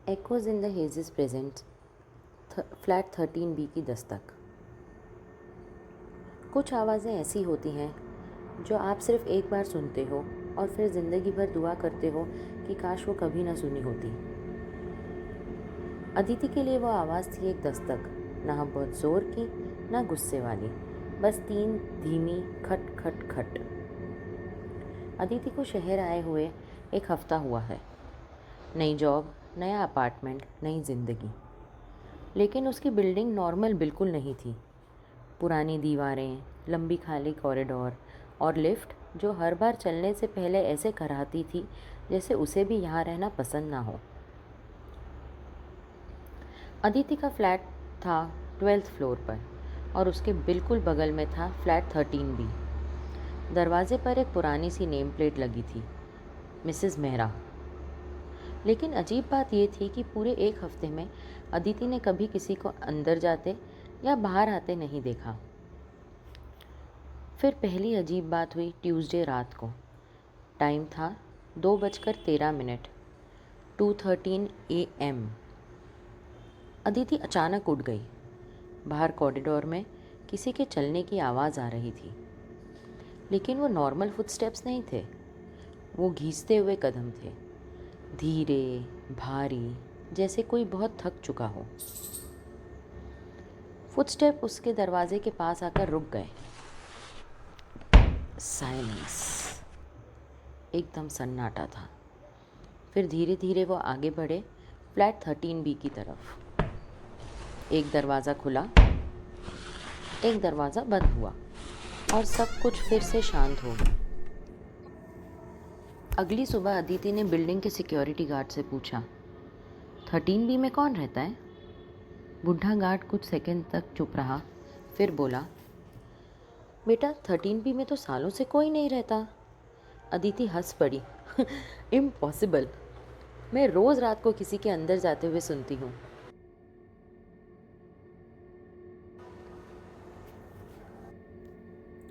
Echoes in the Hazes presents flat 13B की दस्तक। कुछ आवाज़ें ऐसी होती हैं जो आप सिर्फ एक बार सुनते हो और फिर ज़िंदगी भर दुआ करते हो कि काश वो कभी ना सुनी होती। अदिति के लिए वो आवाज़ थी एक दस्तक, ना बहुत ज़ोर की ना गुस्से वाली, बस 3 धीमी खट खट खट। अदिति को शहर आए हुए एक हफ्ता हुआ है। नई जॉब, नया अपार्टमेंट, नई ज़िंदगी। लेकिन उसकी बिल्डिंग नॉर्मल बिल्कुल नहीं थी। पुरानी दीवारें, लंबी खाली कॉरिडोर और लिफ्ट जो हर बार चलने से पहले ऐसे कराहती थी जैसे उसे भी यहाँ रहना पसंद ना हो। अदिति का फ्लैट था 12th फ्लोर पर और उसके बिल्कुल बगल में था फ्लैट 13B। दरवाजे पर एक पुरानी सी नेम प्लेट लगी थी, मिसेस मेहरा। लेकिन अजीब बात यह थी कि पूरे एक हफ्ते में अदिति ने कभी किसी को अंदर जाते या बाहर आते नहीं देखा। फिर पहली अजीब बात हुई ट्यूसडे रात को। टाइम था 2:13, 2:13 AM। अदिति अचानक उठ गई। बाहर कॉरिडोर में किसी के चलने की आवाज़ आ रही थी, लेकिन वो नॉर्मल फुटस्टेप्स नहीं थे। वो घिसते हुए कदम थे, धीरे, भारी, जैसे कोई बहुत थक चुका हो। फुटस्टेप उसके दरवाजे के पास आकर रुक गए। साइलेंस, एकदम सन्नाटा था। फिर धीरे धीरे वो आगे बढ़े फ्लैट 13B की तरफ। एक दरवाज़ा खुला, एक दरवाज़ा बंद हुआ और सब कुछ फिर से शांत हो गया। अगली सुबह अदिति ने बिल्डिंग के सिक्योरिटी गार्ड से पूछा, 13B में कौन रहता है? बूढ़ा गार्ड कुछ सेकंड तक चुप रहा, फिर बोला, बेटा 13B में तो सालों से कोई नहीं रहता। अदिति हंस पड़ी। इम्पॉसिबल, मैं रोज़ रात को किसी के अंदर जाते हुए सुनती हूँ।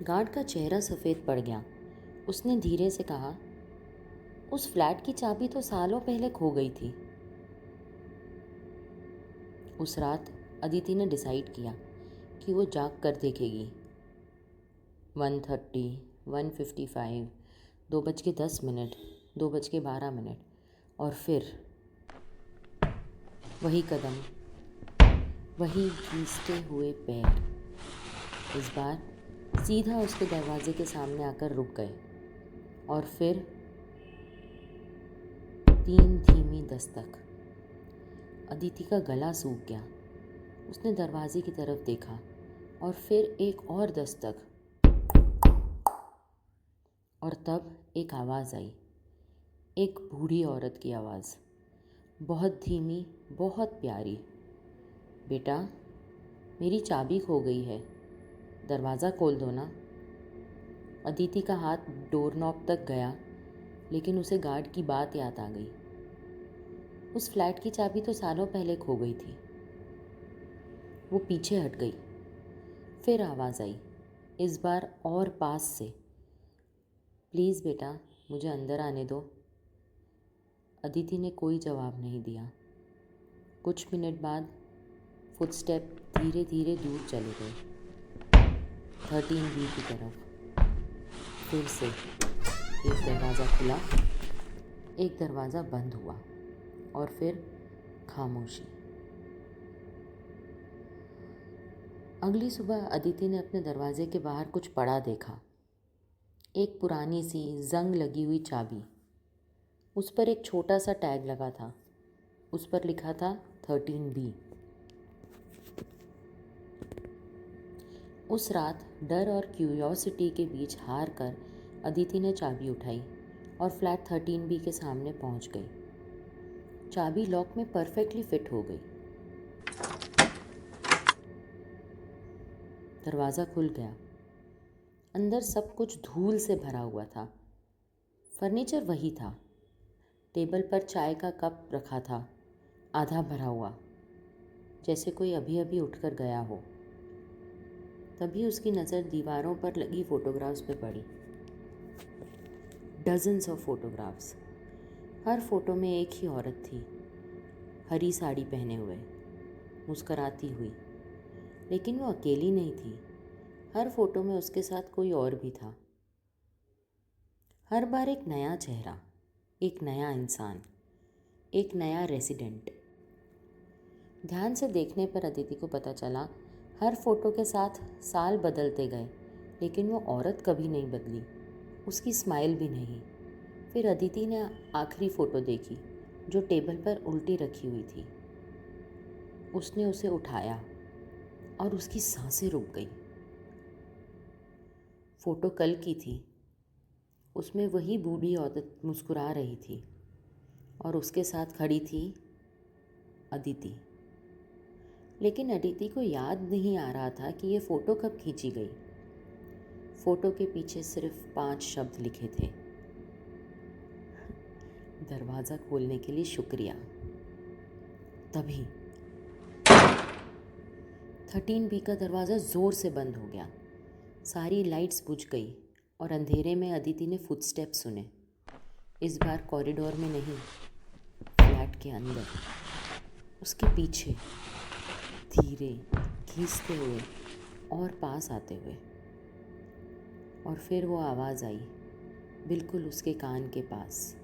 गार्ड का चेहरा सफ़ेद पड़ गया। उसने धीरे से कहा, उस फ्लैट की चाबी तो सालों पहले खो गई थी। उस रात अदिति ने डिसाइड किया कि वो जाग कर देखेगी। 1:30, 1:55, 2:10, 2:12 और फिर वही कदम, वही घिसते हुए पैर। इस बार सीधा उसके दरवाजे के सामने आकर रुक गए और फिर 3 धीमी दस्तक। अदिति का गला सूख गया। उसने दरवाजे की तरफ देखा और फिर एक और दस्तक और तब एक आवाज़ आई, एक बूढ़ी औरत की आवाज़, बहुत धीमी, बहुत प्यारी। बेटा, मेरी चाबी खो गई है, दरवाज़ा खोल दो ना। अदिति का हाथ डोर नॉब तक गया, लेकिन उसे गार्ड की बात याद आ गई। उस फ्लैट की चाबी तो सालों पहले खो गई थी। वो पीछे हट गई। फिर आवाज़ आई, इस बार और पास से, प्लीज़ बेटा, मुझे अंदर आने दो। अदिति ने कोई जवाब नहीं दिया। कुछ मिनट बाद फुटस्टेप धीरे धीरे दूर चले गए, 13B की तरफ। फिर से एक दरवाज़ा खुला, एक दरवाज़ा बंद हुआ और फिर खामोशी। अगली सुबह अदिति ने अपने दरवाजे के बाहर कुछ पड़ा देखा। एक पुरानी सी जंग लगी हुई चाबी। उस पर एक छोटा सा टैग लगा था। उस पर लिखा था 13B। उस रात डर और क्यूरियोसिटी के बीच हार कर अदिति ने चाबी उठाई और फ्लैट 13B के सामने पहुंच गई। चाबी लॉक में परफेक्टली फिट हो गई। दरवाज़ा खुल गया। अंदर सब कुछ धूल से भरा हुआ था। फर्नीचर वही था। टेबल पर चाय का कप रखा था, आधा भरा हुआ, जैसे कोई अभी अभी उठकर गया हो। तभी उसकी नज़र दीवारों पर लगी फ़ोटोग्राफ्स पे पड़ी। Dozens of photographs. Her photo में एक ही औरत थी, हरी साड़ी पहने हुए, मुस्कराती हुई। लेकिन वो अकेली नहीं थी। हर फोटो में उसके साथ कोई और भी था। हर बार एक नया चेहरा, एक नया इंसान, एक नया रेसिडेंट। ध्यान से देखने पर अदिति को पता चला, हर फोटो के साथ साल बदलते गए, लेकिन वो औरत कभी नहीं बदली, उसकी स्माइल भी नहीं। फिर अदिति ने आखिरी फ़ोटो देखी, जो टेबल पर उल्टी रखी हुई थी। उसने उसे उठाया और उसकी सांसें रुक गई। फ़ोटो कल की थी। उसमें वही बूढ़ी औरत मुस्कुरा रही थी और उसके साथ खड़ी थी अदिति। लेकिन अदिति को याद नहीं आ रहा था कि ये फ़ोटो कब खींची गई। फ़ोटो के पीछे सिर्फ 5 शब्द लिखे थे, दरवाज़ा खोलने के लिए शुक्रिया। तभी 13B का दरवाज़ा ज़ोर से बंद हो गया। सारी लाइट्स बुझ गई और अंधेरे में अदिति ने फुटस्टेप सुने। इस बार कॉरिडोर में नहीं, फ्लैट के अंदर, उसके पीछे, धीरे खींचते हुए और पास आते हुए। और फिर वो आवाज़ आई, बिल्कुल उसके कान के पास।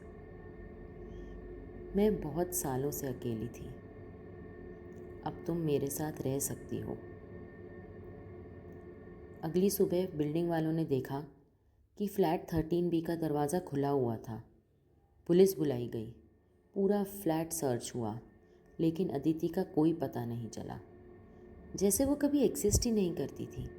मैं बहुत सालों से अकेली थी, अब तुम मेरे साथ रह सकती हो। अगली सुबह बिल्डिंग वालों ने देखा कि फ्लैट 13B का दरवाज़ा खुला हुआ था। पुलिस बुलाई गई, पूरा फ्लैट सर्च हुआ, लेकिन अदिति का कोई पता नहीं चला, जैसे वो कभी एग्जिस्ट ही नहीं करती थी।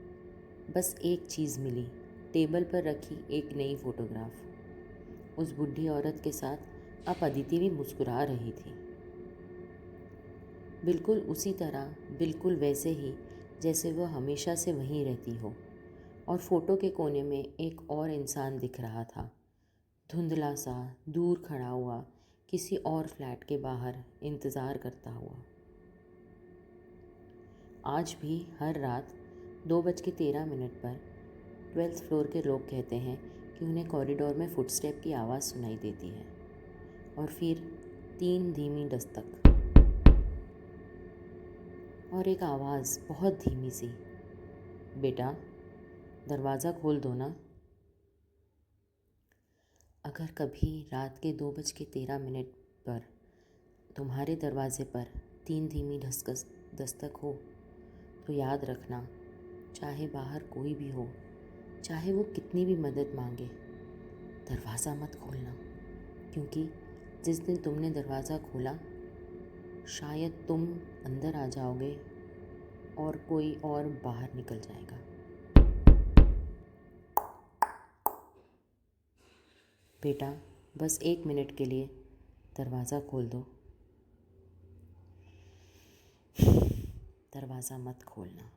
बस एक चीज़ मिली, टेबल पर रखी एक नई फ़ोटोग्राफ। उस बुढ़ी औरत के साथ अब अदिति भी मुस्कुरा रही थी, बिल्कुल उसी तरह, बिल्कुल वैसे ही जैसे वह हमेशा से वहीं रहती हो। और फ़ोटो के कोने में एक और इंसान दिख रहा था, धुंधला सा, दूर खड़ा हुआ, किसी और फ्लैट के बाहर इंतज़ार करता हुआ। आज भी हर रात 2:13 पर 12th फ्लोर के लोग कहते हैं कि उन्हें कॉरिडोर में फुटस्टेप की आवाज़ सुनाई देती है, और फिर 3 धीमी दस्तक और एक आवाज़ बहुत धीमी सी, बेटा दरवाज़ा खोल दो ना। अगर कभी रात के 2:13 पर तुम्हारे दरवाजे पर 3 धीमी दस्तक हो, तो याद रखना, चाहे बाहर कोई भी हो, चाहे वो कितनी भी मदद मांगे, दरवाज़ा मत खोलना। क्योंकि जिस दिन तुमने दरवाज़ा खोला, शायद तुम अंदर आ जाओगे और कोई और बाहर निकल जाएगा। बेटा बस 1 मिनट के लिए दरवाज़ा खोल दो। दरवाज़ा मत खोलना।